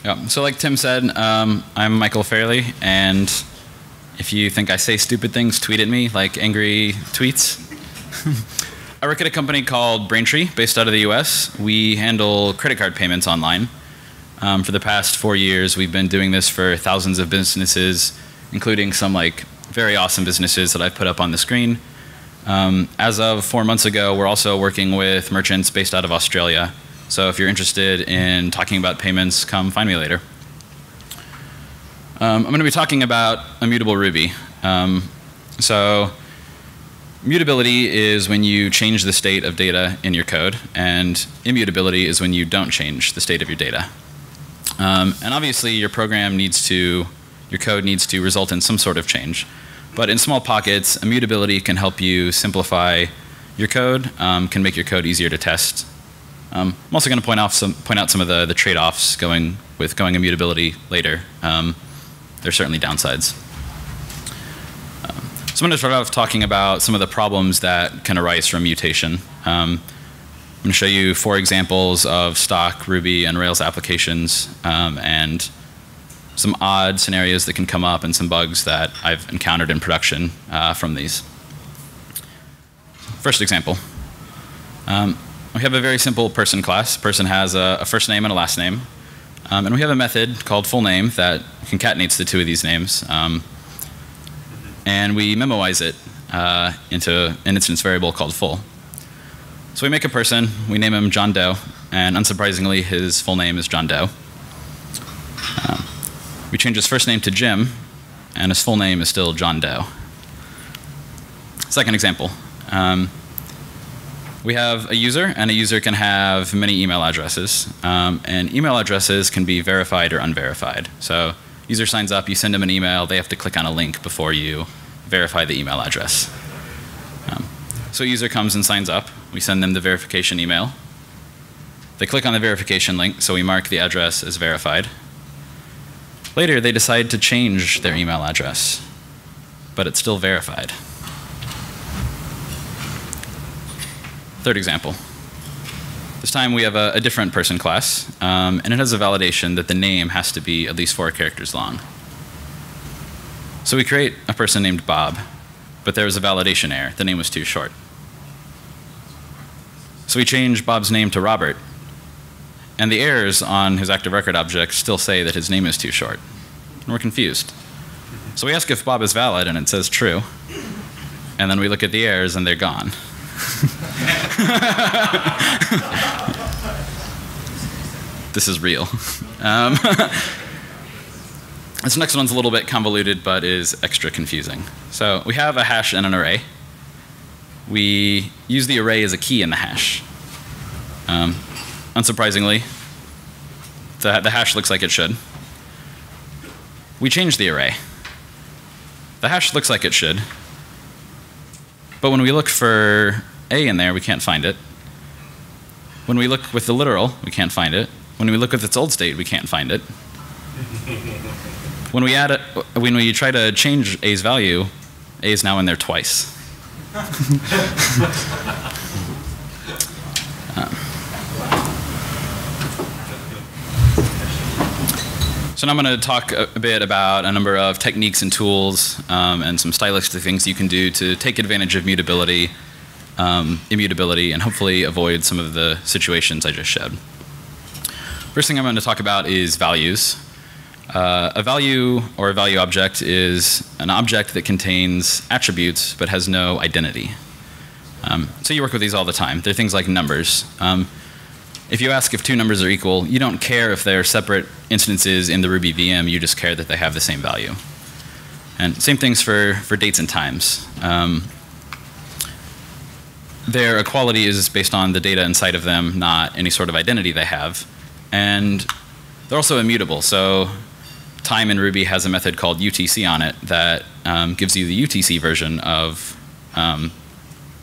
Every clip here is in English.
Yeah. So like Tim said, I'm Michael Fairley, and if you think I say stupid things, tweet at me like angry tweets. I work at a company called Braintree, based out of the US. We handle credit card payments online. For the past 4 years, we've been doing this for thousands of businesses, including some like very awesome businesses that I've put up on the screen. As of 4 months ago, we're also working with merchants based out of Australia. So if you're interested in talking about payments, come find me later. I'm going to be talking about immutable Ruby. So mutability is when you change the state of data in your code, and immutability is when you don't change the state of your data. And obviously your program needs to, your code needs to result in some sort of change. But in small pockets, immutability can help you simplify your code, can make your code easier to test. I'm also going to point out some of the trade-offs going immutability later. There's certainly downsides. So I'm going to start off talking about some of the problems that can arise from mutation. I'm going to show you 4 examples of stock Ruby and Rails applications, and some odd scenarios that can come up and some bugs that I've encountered in production from these. First example. We have a very simple person class. Person has a first name and a last name. And we have a method called fullName that concatenates the 2 of these names. And we memoize it into an instance variable called full. So we make a person, we name him John Doe, and unsurprisingly his full name is John Doe. We change his first name to Jim, and his full name is still John Doe. Second example. We have a user, and a user can have many email addresses. And email addresses can be verified or unverified. So user signs up, you send them an email, they have to click on a link before you verify the email address. So a user comes and signs up, we send them the verification email. They click on the verification link, so we mark the address as verified. Later, they decide to change their email address, but it's still verified. Third example. This time we have a different person class, and it has a validation that the name has to be at least 4 characters long. So we create a person named Bob, but there was a validation error. The name was too short. So we change Bob's name to Robert, and the errors on his active record object still say that his name is too short. And we're confused. So we ask if Bob is valid, and it says true. And then we look at the errors, and they're gone. This is real. This next one's a little bit convoluted, but is extra confusing. So we have a hash and an array. We use the array as a key in the hash. Unsurprisingly, the hash looks like it should. We change the array. The hash looks like it should. But when we look for A in there, we can't find it. When we look with the literal, we can't find it. When we look with its old state, we can't find it. When we try to change A's value, A is now in there twice. So now I'm going to talk a bit about a number of techniques and tools and some stylistic things you can do to take advantage of mutability, immutability, and hopefully avoid some of the situations I just showed. First thing I'm going to talk about is values. A value or a value object is an object that contains attributes but has no identity. So you work with these all the time. They're things like numbers. If you ask if 2 numbers are equal, you don't care if they're separate instances in the Ruby VM, you just care that they have the same value. And same things for dates and times. Their equality is based on the data inside of them, not any sort of identity they have. And they're also immutable. So time in Ruby has a method called UTC on it that gives you the UTC version of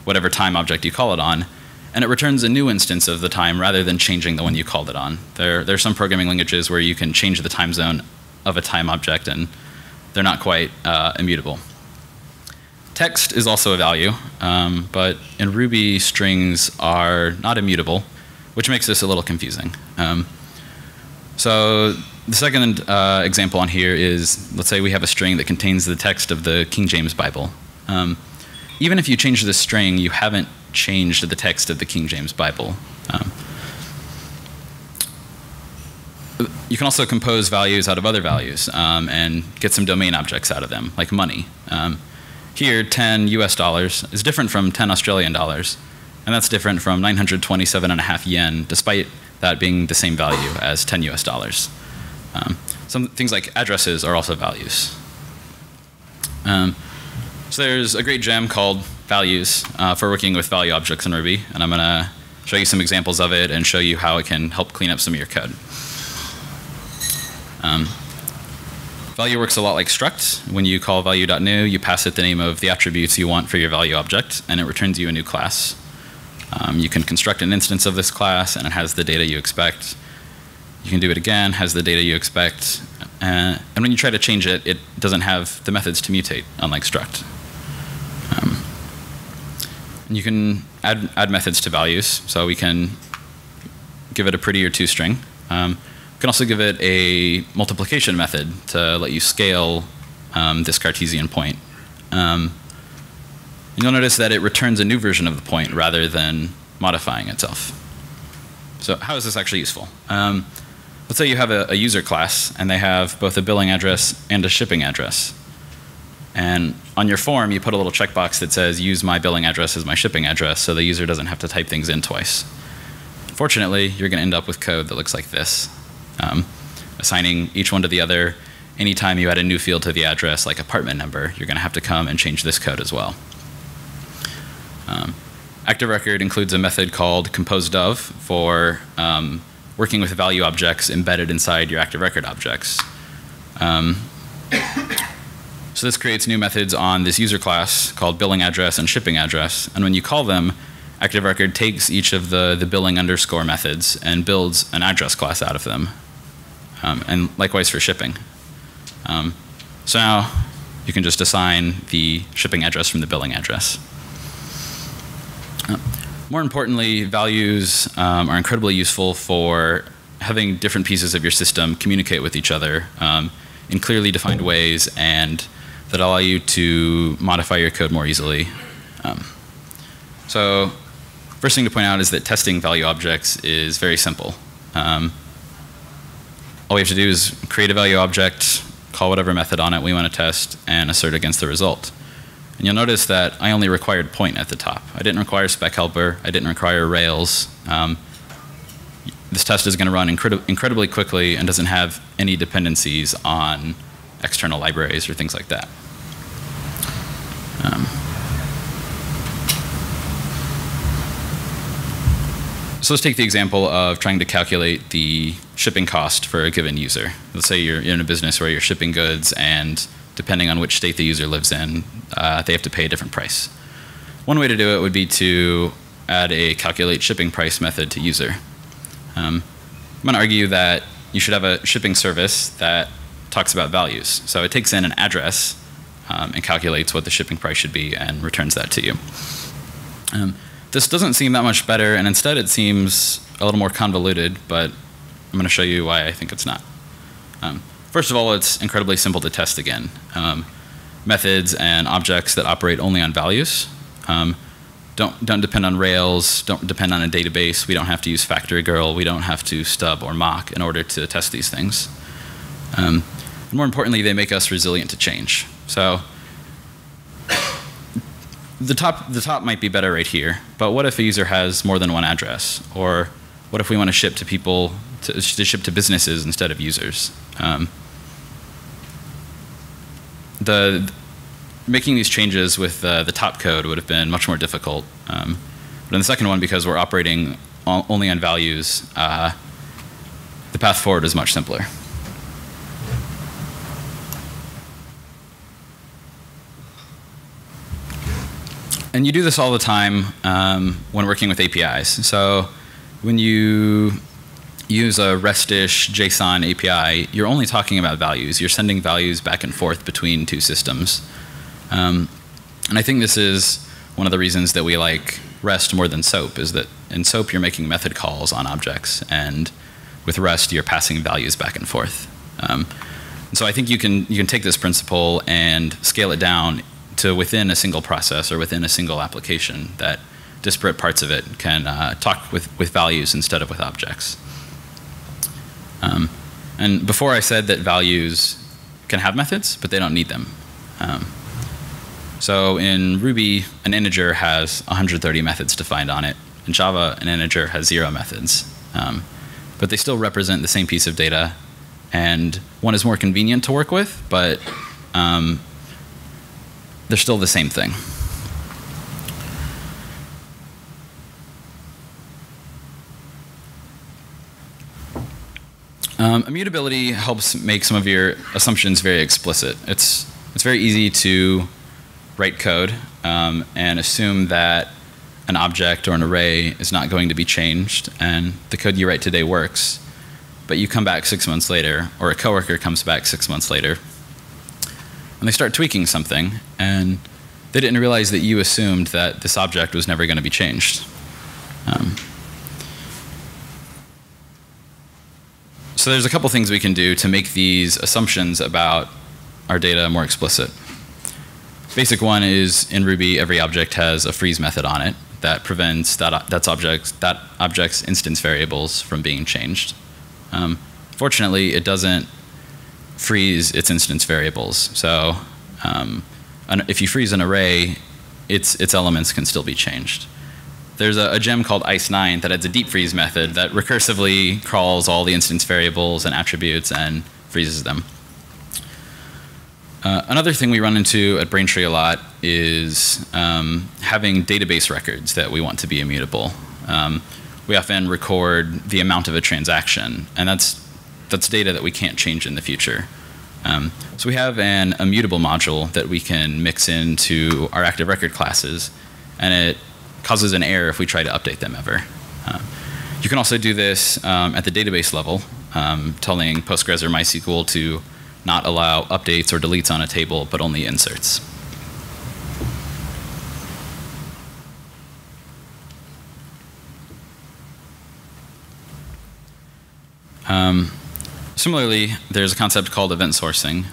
whatever time object you call it on. And it returns a new instance of the time rather than changing the one you called it on. There are some programming languages where you can change the time zone of a time object, and they're not quite immutable. Text is also a value, but in Ruby, strings are not immutable, which makes this a little confusing. So The second example on here is, let's say we have a string that contains the text of the King James Bible. Even if you change the string, you haven't changed the text of the King James Bible. You can also compose values out of other values and get some domain objects out of them, like money. Here, 10 US dollars is different from 10 Australian dollars, and that's different from 927.5 yen, despite that being the same value as 10 US dollars. Some things like addresses are also values. So there's a great gem called values for working with value objects in Ruby, and I'm going to show you some examples of it and show you how it can help clean up some of your code. Value works a lot like struct. When you call value.new, you pass it the name of the attributes you want for your value object, and it returns you a new class. You can construct an instance of this class, and it has the data you expect. You can do it again, has the data you expect. And when you try to change it, it doesn't have the methods to mutate, unlike struct. And you can add methods to values, so we can give it a pretty or toString. We can also give it a multiplication method to let you scale this Cartesian point. And you'll notice that it returns a new version of the point rather than modifying itself. So how is this actually useful? Let's say you have a user class, and they have both a billing address and a shipping address. And on your form, you put a little checkbox that says, use my billing address as my shipping address, so the user doesn't have to type things in twice. Fortunately, you're going to end up with code that looks like this. Assigning each one to the other. Anytime you add a new field to the address, like apartment number, you're going to have to come and change this code as well. Active record includes a method called composedOf for working with value objects embedded inside your active record objects. So this creates new methods on this user class called billing address and shipping address. And when you call them, active record takes each of the billing underscore methods and builds an address class out of them. And likewise for shipping. So now you can just assign the shipping address from the billing address. More importantly, values are incredibly useful for having different pieces of your system communicate with each other in clearly defined ways and that allow you to modify your code more easily. So first thing to point out is that testing value objects is very simple. All we have to do is create a value object, call whatever method on it we want to test, and assert against the result. And you'll notice that I only required point at the top. I didn't require spec helper. I didn't require Rails. This test is going to run incredibly quickly and doesn't have any dependencies on external libraries or things like that. So let's take the example of trying to calculate the shipping cost for a given user. Let's say you're in a business where you're shipping goods, and depending on which state the user lives in, they have to pay a different price. One way to do it would be to add a calculate shipping price method to user. I'm going to argue that you should have a shipping service that talks about values. So it takes in an address and calculates what the shipping price should be and returns that to you. This doesn't seem that much better, and instead it seems a little more convoluted, but I'm going to show you why I think it's not. First of all, it's incredibly simple to test again. Methods and objects that operate only on values don't depend on Rails, don't depend on a database. We don't have to use factory girl. We don't have to stub or mock in order to test these things. More importantly, they make us resilient to change. So the top might be better right here, but what if a user has more than one address? Or what if we want to ship to people, to ship to businesses instead of users? Making these changes with the top code would have been much more difficult. But in the second one, because we're operating only on values, the path forward is much simpler. And you do this all the time when working with APIs. So when you use a REST-ish JSON API, you're only talking about values. You're sending values back and forth between two systems. And I think this is one of the reasons that we like REST more than SOAP, is that in SOAP you're making method calls on objects, and with REST you're passing values back and forth. And so I think you can take this principle and scale it down to within a single process or within a single application that disparate parts of it can talk with values instead of with objects. And before I said that values can have methods, but they don't need them. So in Ruby, an integer has 130 methods defined on it. In Java, an integer has 0 methods. But they still represent the same piece of data. And one is more convenient to work with, but they're still the same thing. Immutability helps make some of your assumptions very explicit. It's very easy to write code and assume that an object or an array is not going to be changed, and the code you write today works. But you come back 6 months later, or a coworker comes back 6 months later, and they start tweaking something, and they didn't realize that you assumed that this object was never going to be changed. So there's a couple things we can do to make these assumptions about our data more explicit. Basic one is in Ruby, every object has a freeze method on it that prevents that object's instance variables from being changed. Fortunately, it doesn't freeze its instance variables. So if you freeze an array, its elements can still be changed. There's a gem called ice9 that adds a deep freeze method that recursively crawls all the instance variables and attributes and freezes them. Another thing we run into at Braintree a lot is having database records that we want to be immutable. We often record the amount of a transaction, and that's data that we can't change in the future. So we have an immutable module that we can mix into our active record classes, and it causes an error if we try to update them ever. You can also do this at the database level, telling Postgres or MySQL to not allow updates or deletes on a table, but only inserts. Similarly, there's a concept called event sourcing.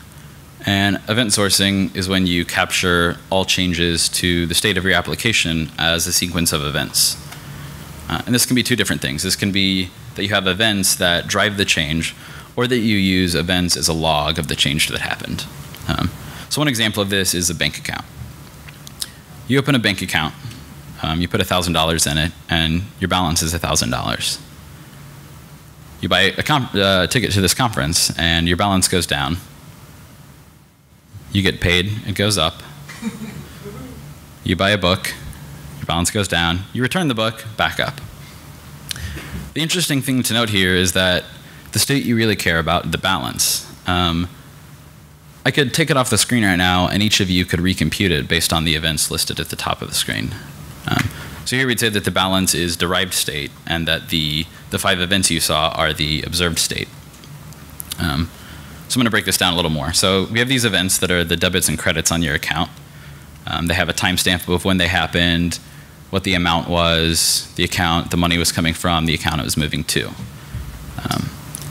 And event sourcing is when you capture all changes to the state of your application as a sequence of events. And this can be two different things. This can be that you have events that drive the change, or that you use events as a log of the change that happened. So one example of this is a bank account. You open a bank account, you put $1,000 in it, and your balance is $1,000. You buy a ticket to this conference, and your balance goes down. You get paid, it goes up. You buy a book, your balance goes down. You return the book, back up. The interesting thing to note here is that the state you really care about, the balance. I could take it off the screen right now, and each of you could recompute it based on the events listed at the top of the screen. So here we'd say that the balance is derived state, and that the 5 events you saw are the observed state. So I'm going to break this down a little more. So we have these events that are the debits and credits on your account. They have a timestamp of when they happened, what the amount was, the account the money was coming from, the account it was moving to.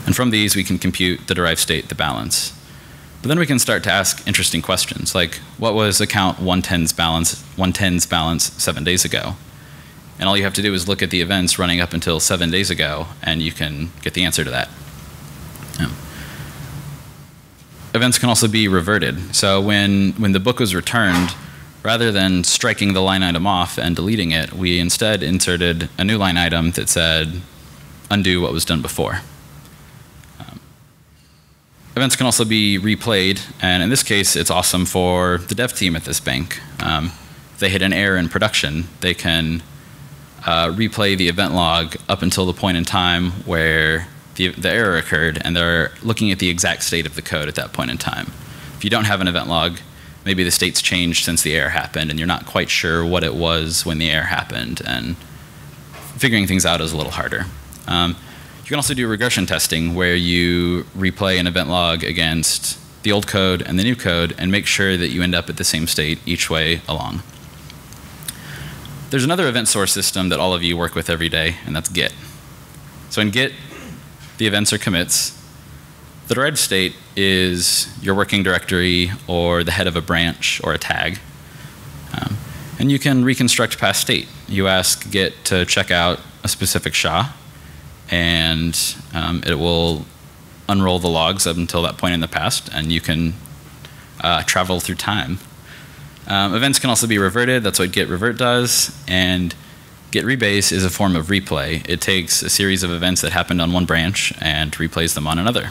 And from these, we can compute the derived state, the balance. But then we can start to ask interesting questions, like what was account 110's balance 7 days ago? And all you have to do is look at the events running up until 7 days ago, and you can get the answer to that. Events can also be reverted. So when the book was returned, rather than striking the line item off and deleting it, we instead inserted a new line item that said, undo what was done before. Events can also be replayed, and in this case, it's awesome for the dev team at this bank. If they hit an error in production, they can replay the event log up until the point in time where the error occurred, and they're looking at the exact state of the code at that point in time. If you don't have an event log, maybe the state's changed since the error happened, and you're not quite sure what it was when the error happened, and figuring things out is a little harder. You can also do regression testing, where you replay an event log against the old code and the new code and make sure that you end up at the same state each way along. There's another event source system that all of you work with every day, and that's Git. So in Git, the events are commits. The derived state is your working directory or the head of a branch or a tag. And you can reconstruct past state. You ask Git to check out a specific SHA, and it will unroll the logs up until that point in the past, and you can travel through time. Events can also be reverted. That's what git revert does. And git rebase is a form of replay. It takes a series of events that happened on one branch and replays them on another.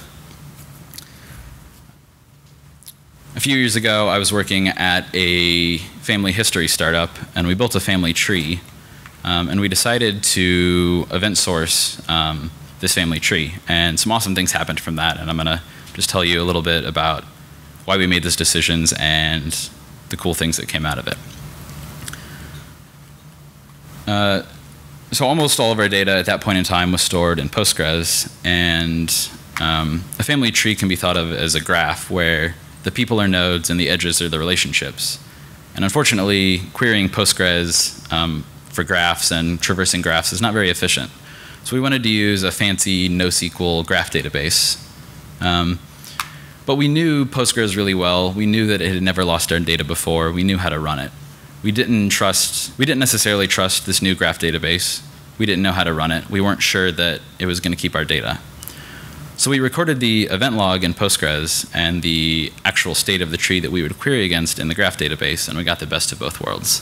A few years ago, I was working at a family history startup, and we built a family tree. And we decided to event source this family tree. And some awesome things happened from that. And I'm going to just tell you a little bit about why we made those decisions and the cool things that came out of it. So almost all of our data at that point in time was stored in Postgres. And a family tree can be thought of as a graph where the people are nodes and the edges are the relationships. And unfortunately, querying Postgres for graphs and traversing graphs is not very efficient. So we wanted to use a fancy NoSQL graph database. But we knew Postgres really well. We knew that it had never lost our data before. We knew how to run it. We didn't necessarily trust this new graph database. We didn't know how to run it. We weren't sure that it was going to keep our data. So we recorded the event log in Postgres and the actual state of the tree that we would query against in the graph database, and we got the best of both worlds.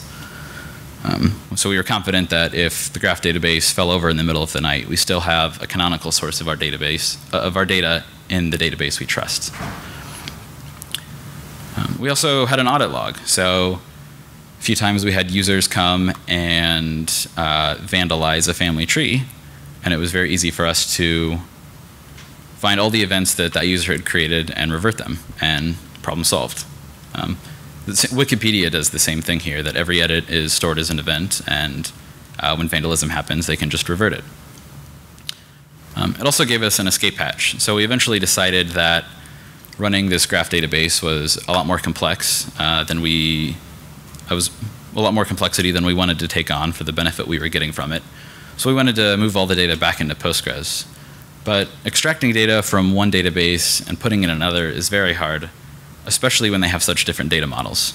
So we were confident that if the graph database fell over in the middle of the night, we still have a canonical source of our database, of our data in the database we trust. We also had an audit log. So a few times we had users come and vandalize a family tree, and it was very easy for us to find all the events that that user had created and revert them, and problem solved. Wikipedia does the same thing here, that every edit is stored as an event, and when vandalism happens, they can just revert it. It also gave us an escape hatch. So we eventually decided that running this graph database was a lot more complex was a lot more complexity than we wanted to take on for the benefit we were getting from it. So we wanted to move all the data back into Postgres. But extracting data from one database and putting it in another is very hard, especially when they have such different data models.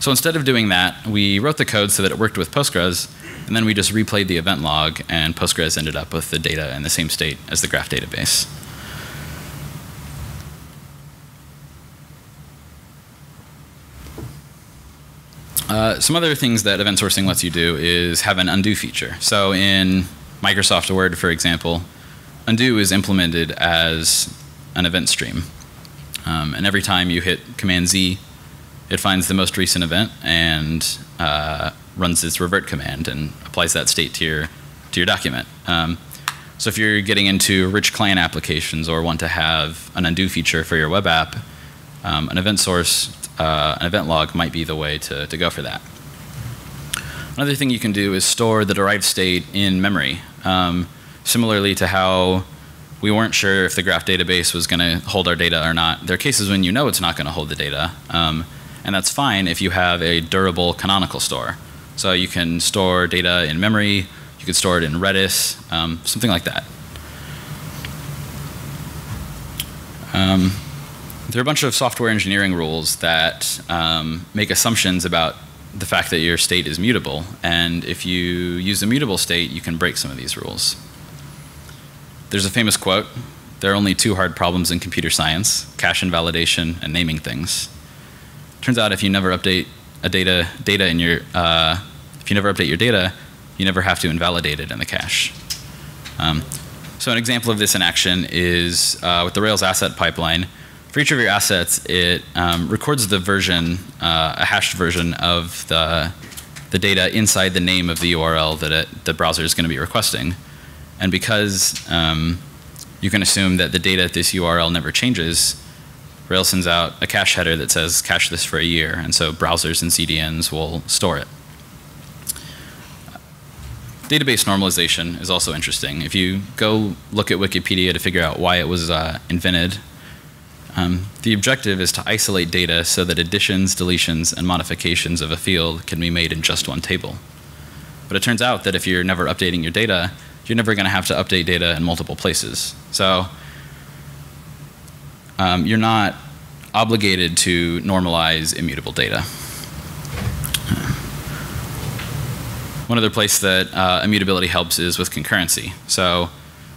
So instead of doing that, we wrote the code so that it worked with Postgres, and then we just replayed the event log, and Postgres ended up with the data in the same state as the graph database. Some other things that event sourcing lets you do is have an undo feature. So in Microsoft Word, for example, undo is implemented as an event stream. And every time you hit Command Z, it finds the most recent event and runs its revert command and applies that state to your document. So if you're getting into rich client applications or want to have an undo feature for your web app, an event source, an event log might be the way to go for that. Another thing you can do is store the derived state in memory. Similarly to how we weren't sure if the graph database was going to hold our data or not, there are cases when you know it's not going to hold the data. And that's fine if you have a durable canonical store. So you can store data in memory, you could store it in Redis, something like that. There are a bunch of software engineering rules that make assumptions about the fact that your state is mutable. And if you use a mutable state, you can break some of these rules. There's a famous quote, "There are only two hard problems in computer science, cache invalidation and naming things." Turns out if you never update if you never update your data, you never have to invalidate it in the cache. So an example of this in action is with the Rails asset pipeline. For each of your assets, it records the version, a hashed version of the data inside the name of the URL that the browser is going to be requesting. And because you can assume that the data at this URL never changes, Rails sends out a cache header that says cache this for a year, and so browsers and CDNs will store it. Database normalization is also interesting. If you go look at Wikipedia to figure out why it was invented, the objective is to isolate data so that additions, deletions, and modifications of a field can be made in just one table. But it turns out that if you're never updating your data, you're never going to have to update data in multiple places. So you're not obligated to normalize immutable data. One other place that immutability helps is with concurrency. So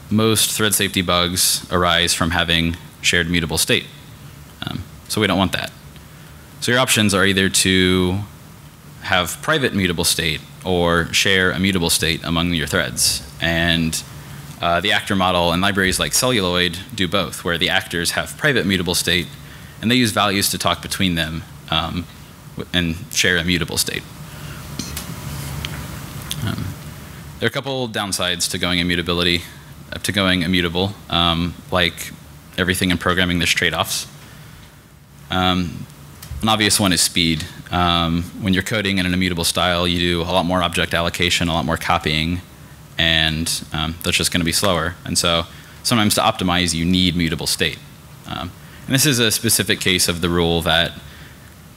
most thread safety bugs arise from having shared mutable state. So we don't want that. So your options are either to have private mutable state or share a mutable state among your threads. And the actor model and libraries like Celluloid do both, where the actors have private mutable state and they use values to talk between them and share a mutable state. There are a couple downsides to going immutable. Like everything in programming, there's trade-offs. An obvious one is speed. When you're coding in an immutable style, you do a lot more object allocation, a lot more copying, and that's just going to be slower. And so sometimes to optimize, you need mutable state. And this is a specific case of the rule that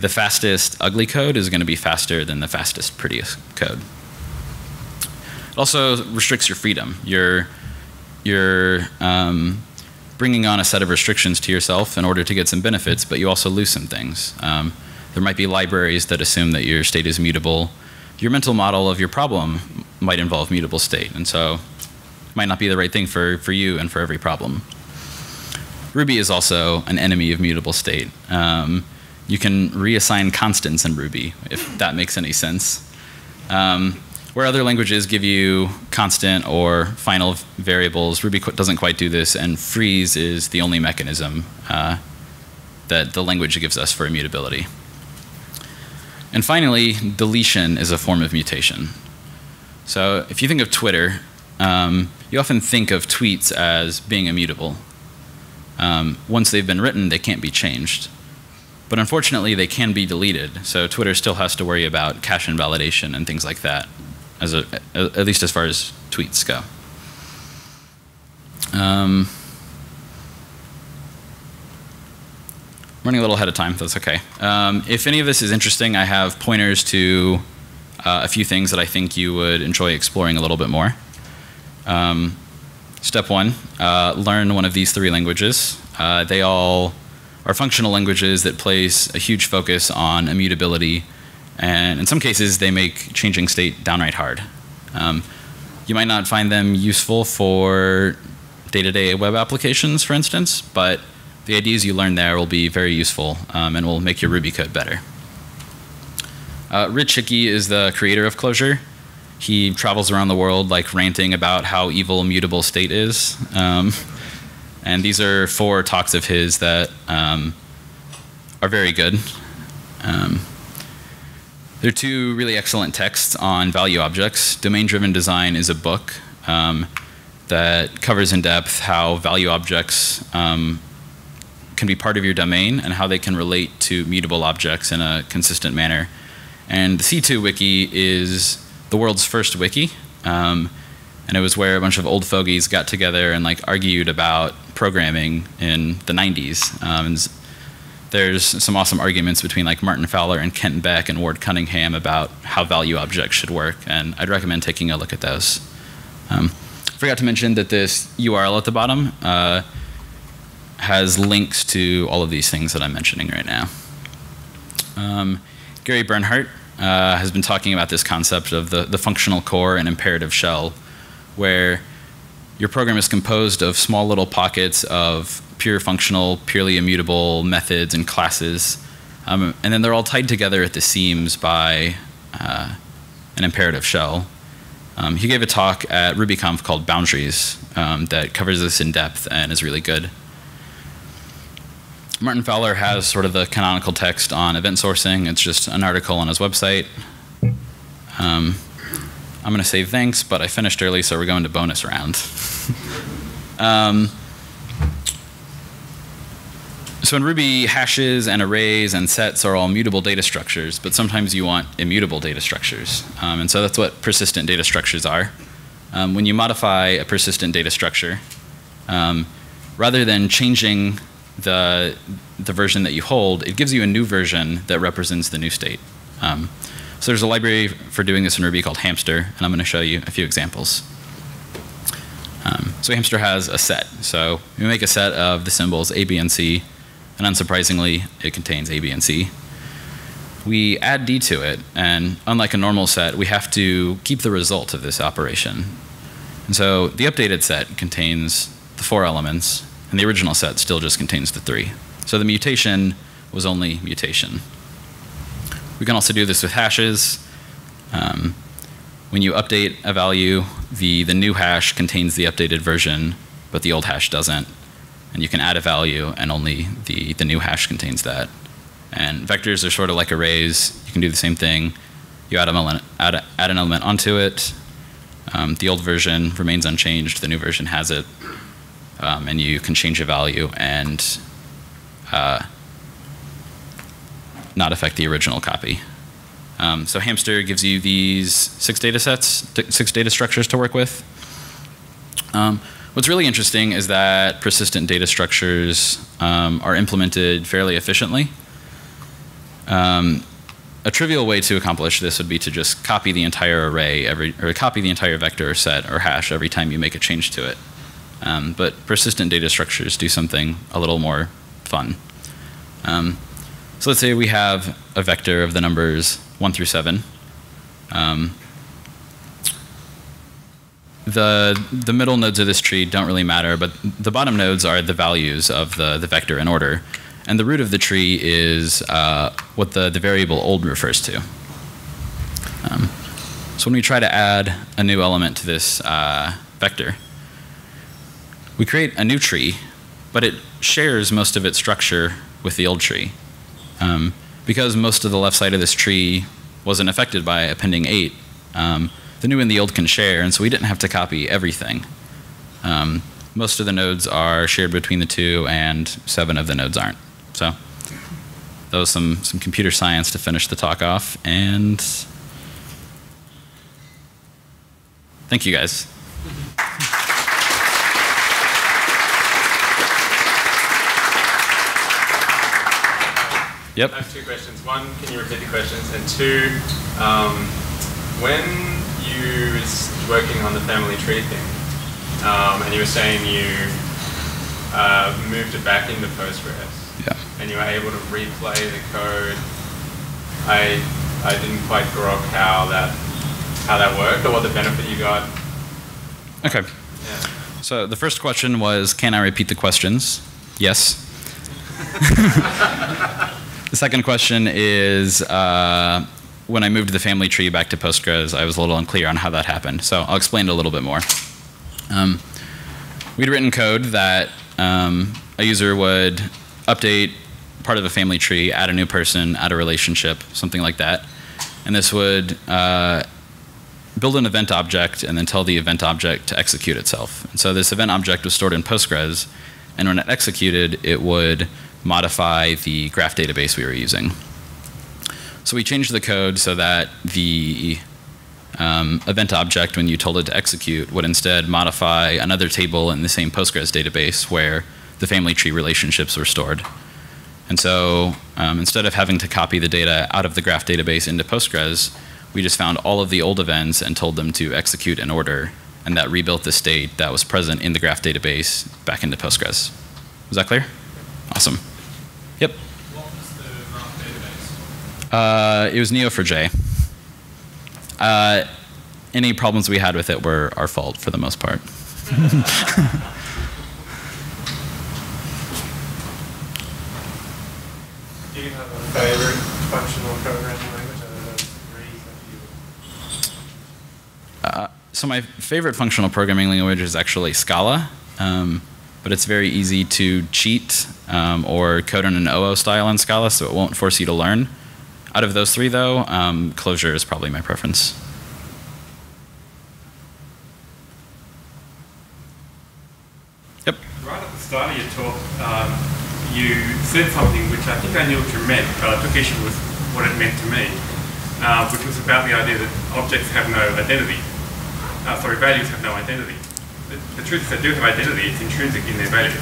the fastest ugly code is going to be faster than the fastest prettiest code. It also restricts your freedom. You're bringing on a set of restrictions to yourself in order to get some benefits, but you also lose some things. There might be libraries that assume that your state is mutable. Your mental model of your problem might involve mutable state, and so it might not be the right thing for you and for every problem. Ruby is also an enemy of mutable state. You can reassign constants in Ruby, if that makes any sense. Where other languages give you constant or final variables, Ruby doesn't quite do this, and freeze is the only mechanism that the language gives us for immutability. And finally, deletion is a form of mutation. So if you think of Twitter, you often think of tweets as being immutable. Once they've been written, they can't be changed. But unfortunately, they can be deleted. So Twitter still has to worry about cache invalidation and things like that, at least as far as tweets go. Running a little ahead of time, that's okay. If any of this is interesting, I have pointers to a few things that I think you would enjoy exploring a little bit more. Step one, learn one of these 3 languages. They all are functional languages that place a huge focus on immutability, and in some cases they make changing state downright hard. You might not find them useful for day-to-day web applications, for instance, but the ideas you learn there will be very useful and will make your Ruby code better. Rich Hickey is the creator of Clojure. He travels around the world like ranting about how evil immutable state is. And these are 4 talks of his that are very good. There are 2 really excellent texts on value objects. Domain-driven design is a book that covers in depth how value objects can be part of your domain and how they can relate to mutable objects in a consistent manner. And the C2 wiki is the world's first wiki. And it was where a bunch of old fogies got together and like argued about programming in the 90s. And there's some awesome arguments between like Martin Fowler and Kent Beck and Ward Cunningham about how value objects should work, and I'd recommend taking a look at those. Forgot to mention that this URL at the bottom has links to all of these things that I'm mentioning right now. Gary Bernhardt has been talking about this concept of the functional core and imperative shell, where your program is composed of small little pockets of pure functional, purely immutable methods and classes, and then they're all tied together at the seams by an imperative shell. He gave a talk at RubyConf called Boundaries that covers this in depth and is really good. Martin Fowler has sort of the canonical text on event sourcing. It's just an article on his website. I'm going to say thanks, but I finished early, so we're going to bonus round. So in Ruby, hashes and arrays and sets are all mutable data structures, but sometimes you want immutable data structures. And so that's what persistent data structures are. When you modify a persistent data structure, rather than changing the version that you hold, it gives you a new version that represents the new state. So there's a library for doing this in Ruby called Hamster, and I'm going to show you a few examples. So Hamster has a set. So we make a set of the symbols A, B, and C, and unsurprisingly, it contains A, B, and C. We add D to it, and unlike a normal set, we have to keep the result of this operation. And so the updated set contains the 4 elements, and the original set still just contains the 3. So the mutation was only mutation. We can also do this with hashes. When you update a value, the new hash contains the updated version, but the old hash doesn't. And you can add a value, and only the new hash contains that. And vectors are sort of like arrays. You can do the same thing. You add an element onto it. The old version remains unchanged. The new version has it. And you can change a value and not affect the original copy. So Hamster gives you these 6 data sets, 6 data structures to work with. What's really interesting is that persistent data structures are implemented fairly efficiently. A trivial way to accomplish this would be to just copy the entire array or copy the entire vector or set or hash every time you make a change to it. But persistent data structures do something a little more fun. So let's say we have a vector of the numbers 1 through 7. The middle nodes of this tree don't really matter, but the bottom nodes are the values of the vector in order. And the root of the tree is what the variable old refers to. So when we try to add a new element to this vector, we create a new tree, but it shares most of its structure with the old tree. Because most of the left side of this tree wasn't affected by appending 8, the new and the old can share, and so we didn't have to copy everything. Most of the nodes are shared between the 2, and 7 of the nodes aren't. So that was some computer science to finish the talk off, and thank you guys. Yep. I have 2 questions. 1, can you repeat the questions? And 2, when you was working on the family tree thing, and you were saying you moved it back into Postgres, yeah, and you were able to replay the code, I didn't quite grok how that worked or what the benefit you got. Okay. Yeah. So the first question was, can I repeat the questions? Yes. The second question is, when I moved the family tree back to Postgres, I was a little unclear on how that happened. So I'll explain it a little bit more. We'd written code that a user would update part of a family tree, add a new person, add a relationship, something like that. And this would build an event object and then tell the event object to execute itself. And so this event object was stored in Postgres, and when it executed, it would modify the graph database we were using. So we changed the code so that the event object, when you told it to execute, would instead modify another table in the same Postgres database where the family tree relationships were stored. And so instead of having to copy the data out of the graph database into Postgres, we just found all of the old events and told them to execute in order, and that rebuilt the state that was present in the graph database back into Postgres. Was that clear? Awesome. Yep. What was the graph database? It was Neo4j. Any problems we had with it were our fault for the most part. Do you have a favorite functional programming language out of those 3 that you? So my favorite functional programming language is actually Scala, but it's very easy to cheat or code in an OO style in Scala, so it won't force you to learn. Out of those 3, though, Clojure is probably my preference. Yep. Right at the start of your talk, you said something which I think I knew what you meant, but I took issue with what it meant to me, which was about the idea that objects have no identity. Values have no identity. The truth is they do have identity, it's intrinsic in their value.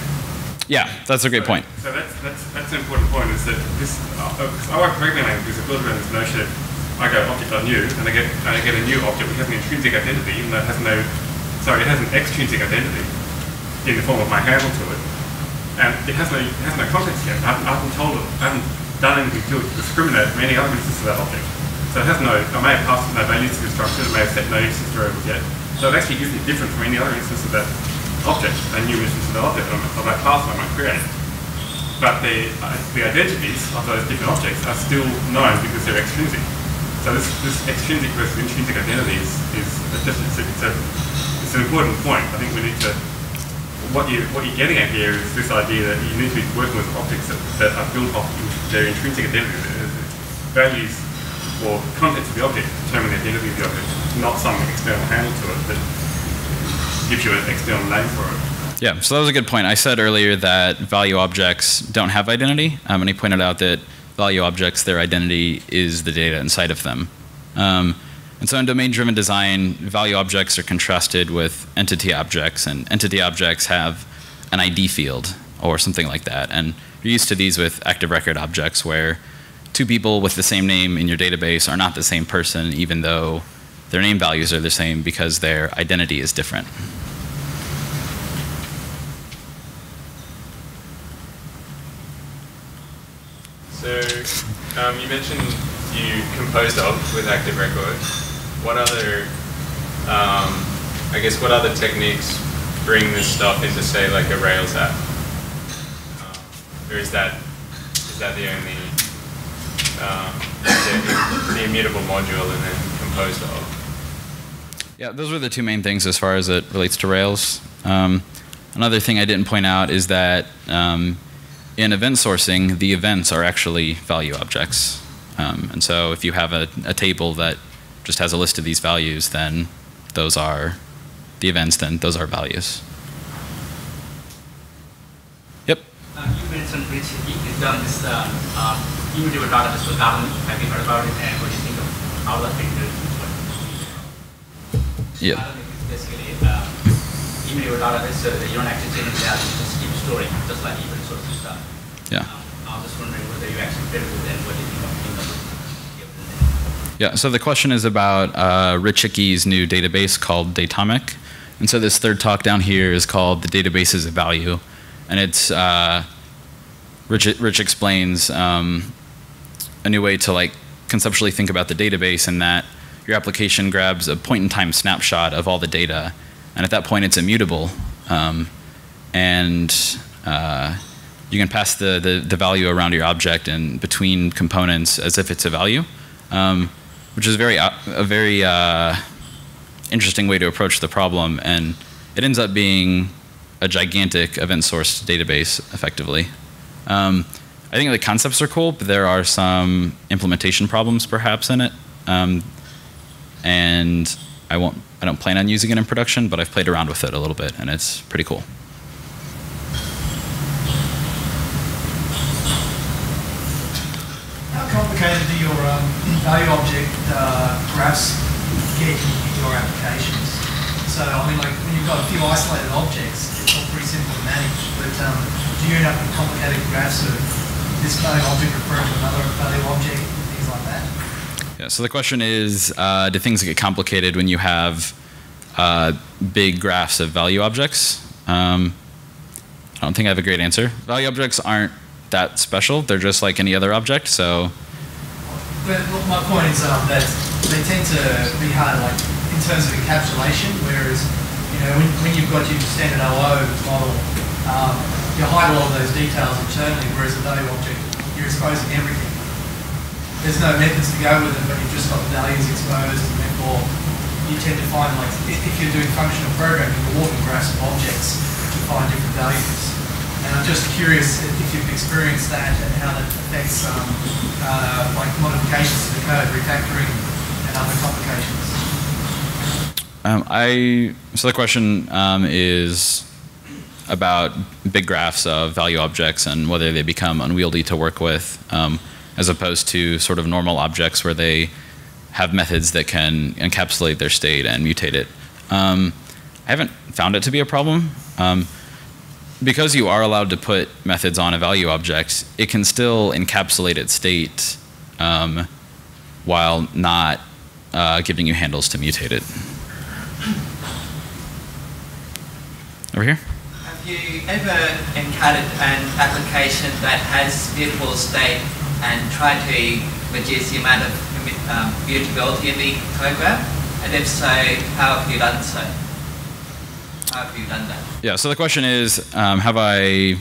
Yeah, that's a great point. So that's an important point, is that this, I like programming languages that build around this notion of, I go object on new, and I get a new object which has an intrinsic identity, even though it has no So it has an extrinsic identity in the form of my handle to it. And it has no context yet. I haven't done anything to discriminate from any other instance of that object. So it has no, I may have passed no values to the structure, I may have set no instance variables yet. So it actually gives it different from any other instance of that object, a new instance of that object, of that class I might create. But the identities of those different objects are still known because they're extrinsic. So this extrinsic versus intrinsic identity is it's an important point. I think we need to, what you're getting at here is this idea that you need to be working with objects that are built off their intrinsic identity. Values or contents of the object determine the identity of the object, not some external handle to it that gives you an external name for it. Yeah, so that was a good point. I said earlier that value objects don't have identity, and he pointed out that value objects, their identity is the data inside of them. And so in domain-driven design, value objects are contrasted with entity objects, and entity objects have an ID field or something like that. And you're used to these with active record objects where two people with the same name in your database are not the same person, even though their name values are the same because their identity is different. So you mentioned you composed of with active record. What other, I guess, what other techniques bring this stuff into, say, like a Rails app? Or is that the only, the immutable module and then composed of? Yeah, those were the two main things as far as it relates to Rails. Another thing I didn't point out is that in event sourcing, the events are actually value objects. And so if you have a table that just has a list of these values, then those are the events, then those are values. Yep. You mentioned Braintree. You've done this immutable database for gardening. Have you heard about it? And what do you think of how that thing is? Yeah. Gardening is basically immutable database, so that you don't actually change the value, you just keep storing, just like event source stuff. Yeah. I was just wondering whether you actually played with it and what do you think of it? Yeah, so the question is about Richicky's new database called Datomic. And so this third talk down here is called The Database is a Value. And it's, Rich explains a new way to like conceptually think about the database, in that your application grabs a point-in-time snapshot of all the data. And at that point, it's immutable. And you can pass the value around your object and between components as if it's a value. Which is a very interesting way to approach the problem, and it ends up being a gigantic event-sourced database, effectively. I think the concepts are cool, but there are some implementation problems, perhaps, in it, and I don't plan on using it in production, but I've played around with it a little bit, and it's pretty cool. How complicated do your value object graphs get in your applications? So, I mean, like when you've got a few isolated objects, it's all pretty simple to manage. But do you end up with complicated graphs of this value object referring to another value object, things like that? Yeah. So the question is, do things get complicated when you have big graphs of value objects? I don't think I have a great answer. Value objects aren't that special. They're just like any other object. So. But my point is that they tend to be hard, like in terms of encapsulation. Whereas, you know, when you've got your standard OO model, you hide all of those details internally. Whereas a value object, you're exposing everything. There's no methods to go with it, but you've just got values exposed, and therefore you tend to find, like, if you're doing functional programming, you're walking graphs of objects to find different values. And I'm just curious if you've experienced that and how that affects like modifications to the code, refactoring, and other complications. So the question is about big graphs of value objects and whether they become unwieldy to work with, as opposed to sort of normal objects where they have methods that can encapsulate their state and mutate it. I haven't found it to be a problem. Because you are allowed to put methods on a value object, it can still encapsulate its state while not giving you handles to mutate it. Over here. Have you ever encountered an application that has mutable state and tried to reduce the amount of mutability in the program? And if so, how have you done so? How have you done that? Yeah, so the question is, have I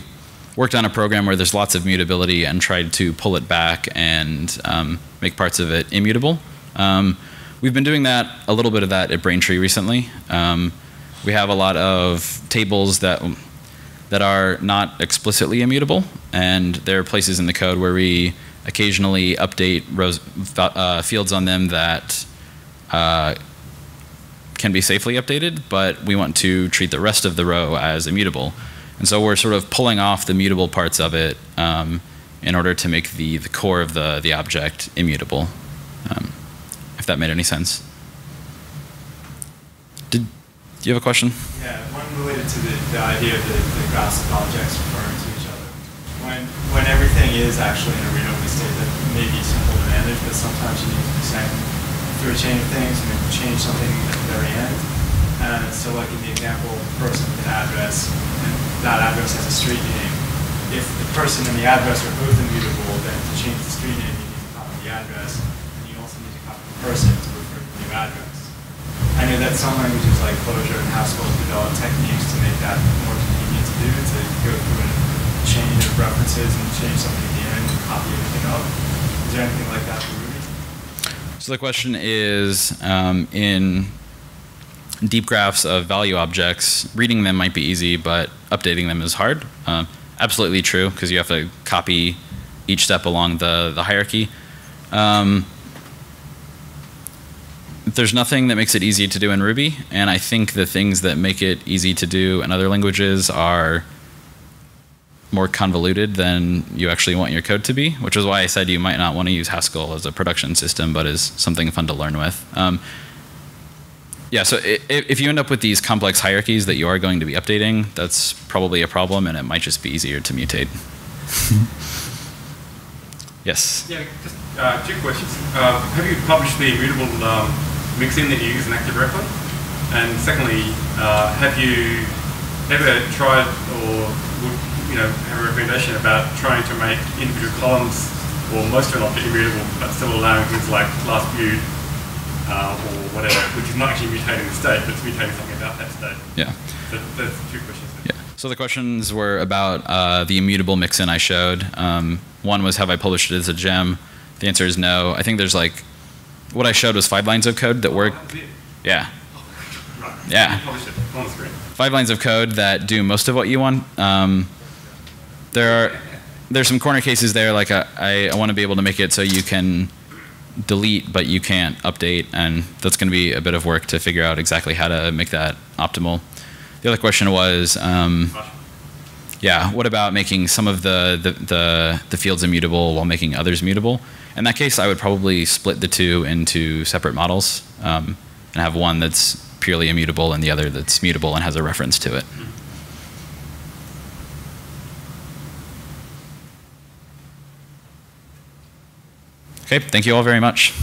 worked on a program where there's lots of mutability and tried to pull it back and make parts of it immutable? We've been doing that, a little bit of that at Braintree recently. We have a lot of tables that are not explicitly immutable, and there are places in the code where we occasionally update rows, fields on them that can be safely updated, but we want to treat the rest of the row as immutable. And so we're sort of pulling off the mutable parts of it in order to make the core of the object immutable, if that made any sense. Do you have a question? Yeah, one related to the idea of the graphs of objects referring to each other. When everything is actually in a read-only state, that may be simple to manage, but sometimes you need to be saying through a chain of things and then change something at the very end. So like in the example, the person with an address, and that address has a street name. If the person and the address are both immutable, then to change the street name, you need to copy the address, and you also need to copy the person to refer to the new address. I know that some languages like Clojure and Haskell develop techniques to make that more convenient to do, to go through a chain of references and change something at the end and copy everything up. Is there anything like that for Ruby? So the question is, in deep graphs of value objects, reading them might be easy, but updating them is hard. Absolutely true, because you have to copy each step along the hierarchy. There's nothing that makes it easy to do in Ruby, and I think the things that make it easy to do in other languages are more convoluted than you actually want your code to be, which is why I said you might not want to use Haskell as a production system, but as something fun to learn with. Yeah, so if you end up with these complex hierarchies that you are going to be updating, that's probably a problem, and it might just be easier to mutate. Yes? Yeah, just two questions. Have you published the immutable mixin that you use in active record? And secondly, have you ever tried or would have a recommendation about trying to make individual columns or most of an object immutable, but still allowing things like last viewed or whatever, which is not actually mutating the state, but it's mutating something about that state? Yeah. So that's two questions. Yeah. So the questions were about the immutable mixin I showed. One was, have I published it as a gem? The answer is no. I think there's like, what I showed was 5 lines of code that work. Yeah. Right. Yeah. You published it on the screen. 5 lines of code that do most of what you want. There's some corner cases there, like I want to be able to make it so you can delete, but you can't update, and that's going to be a bit of work to figure out exactly how to make that optimal. The other question was, yeah, what about making some of the fields immutable while making others mutable? In that case, I would probably split the two into separate models and have one that's purely immutable and the other that's mutable and has a reference to it. Okay, thank you all very much.